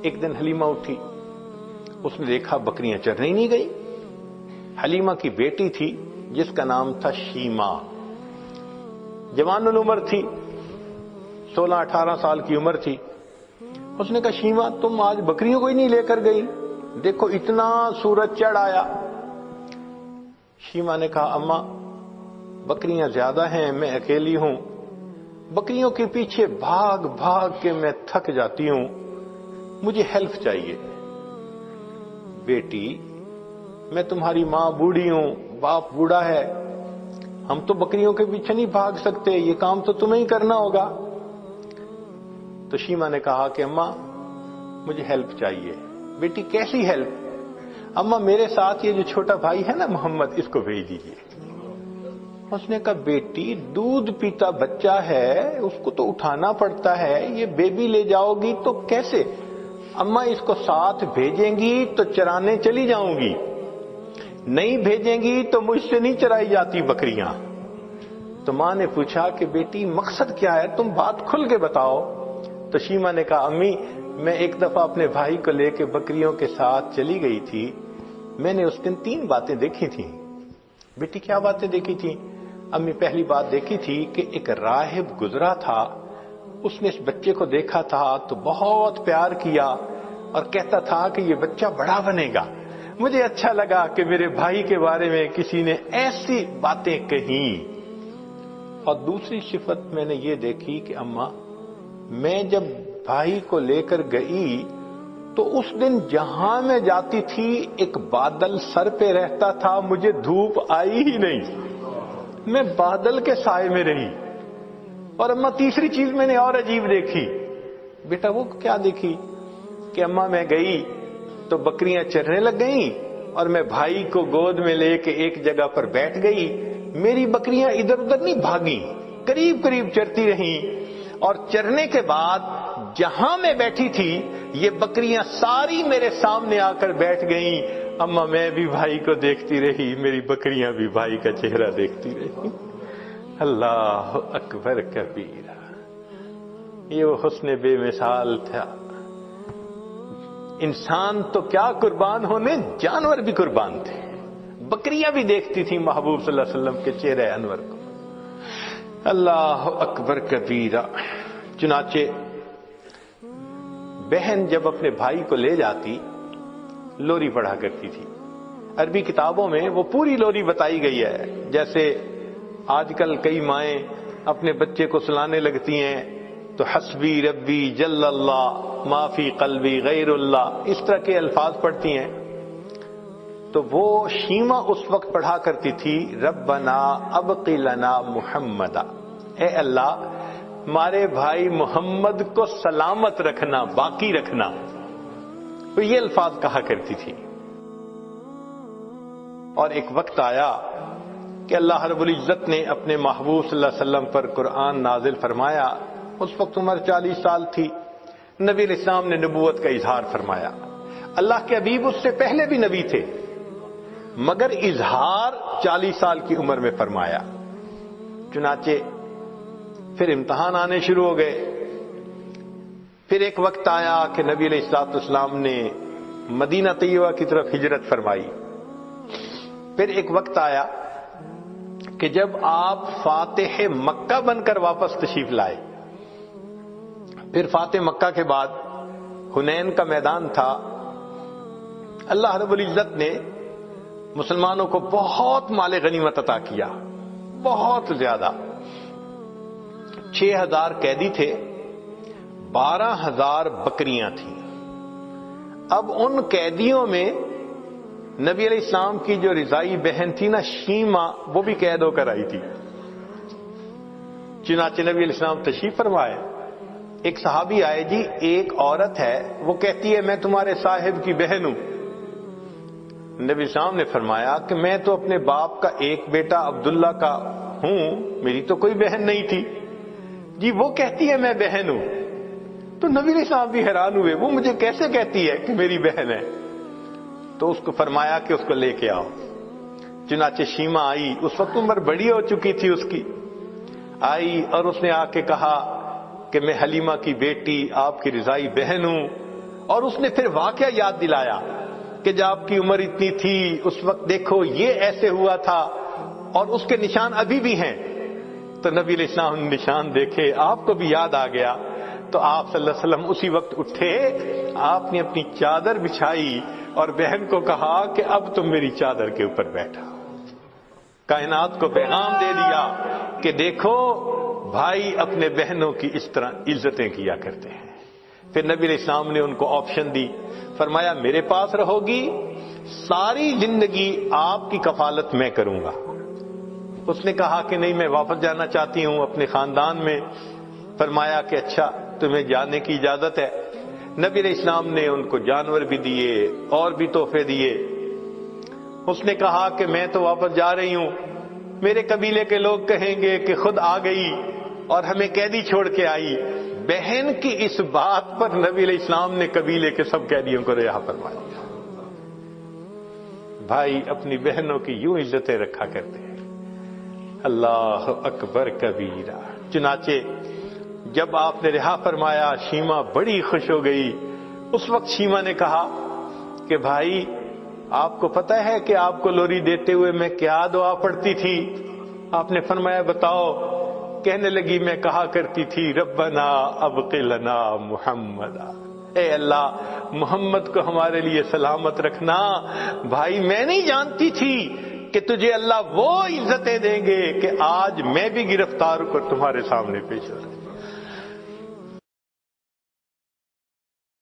ایک دن حلیمہ اٹھی، اس نے دیکھا بکریاں چرنے ہی نہیں گئی۔ حلیمہ کی بیٹی تھی جس کا نام تھا شیما، جوان العمر تھی، 16-18 سال کی عمر تھی۔ اس نے کہا شیما تم آج بکریوں کو ہی نہیں لے کر گئی، دیکھو اتنا سورج چڑھ آیا۔ شیما نے کہا اماں بکریاں زیادہ ہیں، میں اکیلی ہوں، بکریوں کے پیچھے بھاگ بھاگ کے میں تھک جاتی ہوں، مجھے ہیلپ چاہیے۔ بیٹی میں تمہاری ماں بوڑھی ہوں، باپ بوڑھا ہے، ہم تو بکریوں کے پیچھے نہیں بھاگ سکتے، یہ کام تو تمہیں ہی کرنا ہوگا۔ تو شیما نے کہا کہ اماں مجھے ہیلپ چاہیے۔ بیٹی کیسی ہیلپ؟ اماں میرے ساتھ یہ جو چھوٹا بھائی ہے نا محمد، اس کو بھیج دیجیے۔ اس نے کہا بیٹی دودھ پیتا بچہ ہے، اس کو تو اٹھانا پڑتا ہے، یہ بیبی لے جاؤ گی تو کیسے؟ اماں اس کو ساتھ بھیجیں گی تو چرانے چلی جاؤں گی، نہیں بھیجیں گی تو مجھ سے نہیں چرائی جاتی بکریاں۔ تو ماں نے پوچھا کہ بیٹی مقصد کیا ہے، تم بات کھل کے بتاؤ۔ تو شیما نے کہا امی میں ایک دفعہ اپنے بھائی کو لے کے بکریوں کے ساتھ چلی گئی تھی، میں نے اس دن 3 باتیں دیکھی تھیں۔ بیٹی کیا باتیں دیکھی تھیں؟ امی پہلی بات دیکھی تھی کہ ایک راہب گزرا تھا، اس نے اس بچے کو دیکھا تھا تو بہت پیار کیا اور کہتا تھا کہ یہ بچہ بڑا بنے گا۔ مجھے اچھا لگا کہ میرے بھائی کے بارے میں کسی نے ایسی باتیں کہیں۔ اور دوسری صفت میں نے یہ دیکھی کہ اماں میں جب بھائی کو لے کر گئی تو اس دن جہاں میں جاتی تھی ایک بادل سر پہ رہتا تھا، مجھے دھوپ آئی ہی نہیں، میں بادل کے سائے میں رہی۔ اور اماں تیسری چیز میں نے اور عجیب دیکھی۔ بیٹا وہ کیا دیکھی؟ کہ اماں میں گئی تو بکریاں چرنے لگ گئیں اور میں بھائی کو گود میں لے کے ایک جگہ پر بیٹھ گئی، میری بکریاں ادھر ادھر نہیں بھاگیں، قریب قریب چرتی رہیں، اور چرنے کے بعد جہاں میں بیٹھی تھی یہ بکریاں ساری میرے سامنے آ کر بیٹھ گئیں۔ اماں میں بھی بھائی کو دیکھتی رہی، میری بکریاں بھی بھائی کا چہرہ دیکھتی رہی۔ اللہ اکبر کبیرہ، یہ وہ حسن بے مثال تھا۔ انسان تو کیا قربان ہونے، جانور بھی قربان تھے، بکریاں بھی دیکھتی تھی محبوب صلی اللہ علیہ وسلم کے چہرے انور کو۔ اللہ اکبر کبیرہ۔ چنانچہ بہن جب اپنے بھائی کو لے جاتی لوری پڑھا کرتی تھی۔ عربی کتابوں میں وہ پوری لوری بتائی گئی ہے، جیسے آج کل کئی مائیں اپنے بچے کو سلانے لگتی ہیں تو حسبی ربی جل اللہ ما فی قلبی غیر اللہ، اس طرح کے الفاظ پڑھتی ہیں۔ تو وہ شیما اس وقت پڑھا کرتی تھی ربنا ابقی لنا محمدا، اے اللہ ہمارے بھائی محمد کو سلامت رکھنا، باقی رکھنا، تو یہ الفاظ کہا کرتی تھی۔ اور ایک وقت آیا کہ اللہ رب العزت نے اپنے محبوب صلی اللہ علیہ وسلم پر قرآن نازل فرمایا، اس وقت عمر 40 سال تھی، نبی علیہ السلام نے نبوت کا اظہار فرمایا۔ اللہ کے حبیب اس سے پہلے بھی نبی تھے، مگر اظہار 40 سال کی عمر میں فرمایا۔ چنانچہ پھر امتحان آنے شروع ہو گئے۔ پھر ایک وقت آیا کہ نبی علیہ الصلوۃ والسلام نے مدینہ طیبہ کی طرف ہجرت فرمائی۔ پھر ایک وقت آیا کہ جب آپ فاتح مکہ بن کر واپس تشریف لائے۔ پھر فاتح مکہ کے بعد حنین کا میدان تھا، اللہ رب العزت نے مسلمانوں کو بہت مال غنیمت عطا کیا، بہت زیادہ۔ 6000 قیدی تھے، 12000 بکریاں تھیں۔ اب ان قیدیوں میں نبی علیہ السلام کی جو رضائی بہن تھی نا شیما، وہ بھی قید ہو کر آئی تھی۔ چنانچہ نبی علیہ السلام تشریف فرمائے، ایک صحابی آئے، جی ایک عورت ہے وہ کہتی ہے میں تمہارے صاحب کی بہن ہوں۔ نبی السلام نے فرمایا کہ میں تو اپنے باپ کا ایک بیٹا عبداللہ کا ہوں، میری تو کوئی بہن نہیں تھی۔ جی وہ کہتی ہے میں بہن ہوں۔ تو نبی علیہ السلام بھی حیران ہوئے، وہ مجھے کیسے کہتی ہے کہ میری بہن ہے؟ تو اس کو فرمایا کہ اس کو لے کے آؤ۔ چنانچہ شیما آئی، اس وقت عمر بڑی ہو چکی تھی اس کی، آئی اور اس نے آ کے کہا کہ میں حلیمہ کی بیٹی آپ کی رضائی بہن ہوں اور اس نے پھر واقعہ یاد دلایا کہ جب آپ کی عمر اتنی تھی اس وقت دیکھو یہ ایسے ہوا تھا اور اس کے نشان ابھی بھی ہیں. تو نبی علیہ السلام نے نشان دیکھے, آپ کو بھی یاد آ گیا. تو آپ صلی اللہ علیہ وسلم اسی وقت اٹھے, آپ نے اپنی چادر بچھائی اور بہن کو کہا کہ اب تم میری چادر کے اوپر بیٹھا. کائنات کو پیغام دے دیا کہ دیکھو بھائی اپنے بہنوں کی اس طرح عزتیں کیا کرتے ہیں. پھر نبی علیہ السلام نے ان کو آپشن دی, فرمایا میرے پاس رہو گی, ساری زندگی آپ کی کفالت میں کروں گا. اس نے کہا کہ نہیں, میں واپس جانا چاہتی ہوں اپنے خاندان میں. فرمایا کہ اچھا تمہیں جانے کی اجازت ہے. نبی علیہ السلام نے ان کو جانور بھی دیے اور بھی تحفے دیے. اس نے کہا کہ میں تو واپس جا رہی ہوں, میرے قبیلے کے لوگ کہیں گے کہ خود آ گئی اور ہمیں قیدی چھوڑ کے آئی. بہن کی اس بات پر نبی علیہ السلام نے قبیلے کے سب قیدیوں کو رہا فرما دیا. بھائی اپنی بہنوں کی یوں عزتیں رکھا کرتے ہیں. اللہ اکبر کبیرہ. چنانچہ جب آپ نے رہا فرمایا شیما بڑی خوش ہو گئی. اس وقت شیما نے کہا کہ بھائی آپ کو پتہ ہے کہ آپ کو لوری دیتے ہوئے میں کیا دعا پڑھتی تھی؟ آپ نے فرمایا بتاؤ. کہنے لگی میں کہا کرتی تھی ربنا ابق لنا محمدا, اے اللہ محمد کو ہمارے لیے سلامت رکھنا. بھائی میں نہیں جانتی تھی کہ تجھے اللہ وہ عزتیں دیں گے کہ آج میں بھی گرفتار ہو کر تمہارے سامنے پیش ہو رہا ہوں.